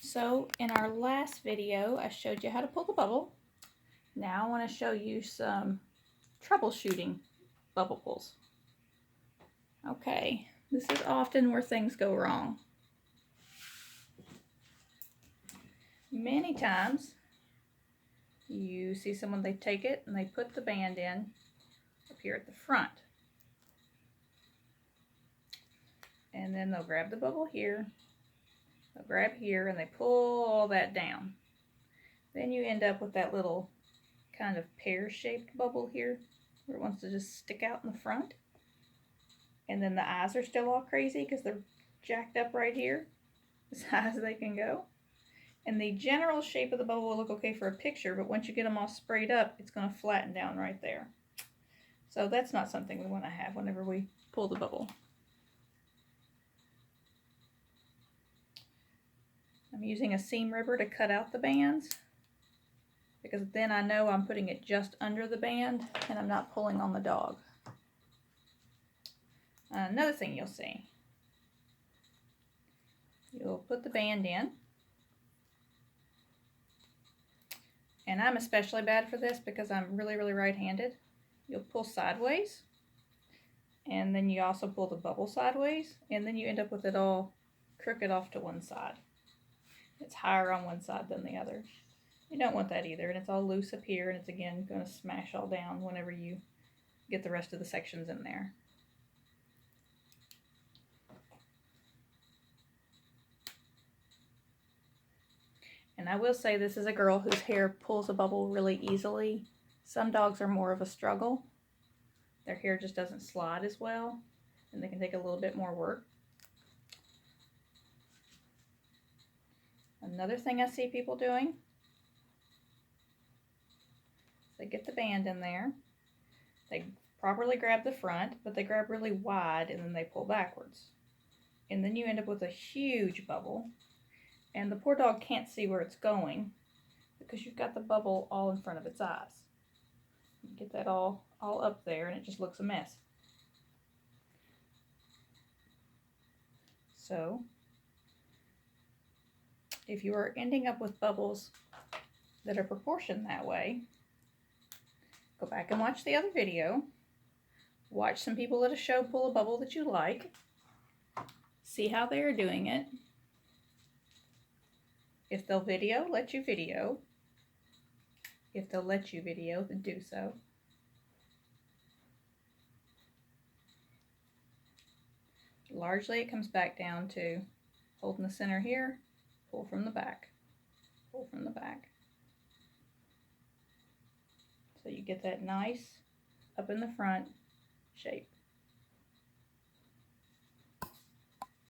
So in our last video, I showed you how to pull the bubble. Now I want to show you some troubleshooting bubble pulls. Okay, this is often where things go wrong. Many times you see someone, they take it and they put the band in up here at the front. And then they'll grab the bubble here, they'll grab here, and they pull all that down. Then you end up with that little kind of pear-shaped bubble here where it wants to just stick out in the front. And then the eyes are still all crazy because they're jacked up right here as high as they can go. And the general shape of the bubble will look okay for a picture, but once you get them all sprayed up, it's going to flatten down right there. So that's not something we want to have whenever we pull the bubble. I'm using a seam ribber to cut out the bands, because then I know I'm putting it just under the band and I'm not pulling on the dog. Another thing you'll see, you'll put the band in, and I'm especially bad for this because I'm really right-handed. You'll pull sideways, and then you also pull the bubble sideways, and then you end up with it all crooked off to one side. It's higher on one side than the other. You don't want that either, and it's all loose up here, and it's again going to smash all down whenever you get the rest of the sections in there. And I will say, this is a girl whose hair pulls a bubble really easily. Some dogs are more of a struggle. Their hair just doesn't slide as well, and they can take a little bit more work. Another thing I see people doing, they get the band in there, they properly grab the front, but they grab really wide and then they pull backwards. And then you end up with a huge bubble, and the poor dog can't see where it's going because you've got the bubble all in front of its eyes. You get that all up there and it just looks a mess. So if you are ending up with bubbles that are proportioned that way, go back and watch the other video. Watch some people at a show pull a bubble that you like. See how they are doing it. If they'll video, let you video. If they'll let you video, then do so. Largely it comes back down to holding the center here, pull from the back, pull from the back. So you get that nice up in the front shape.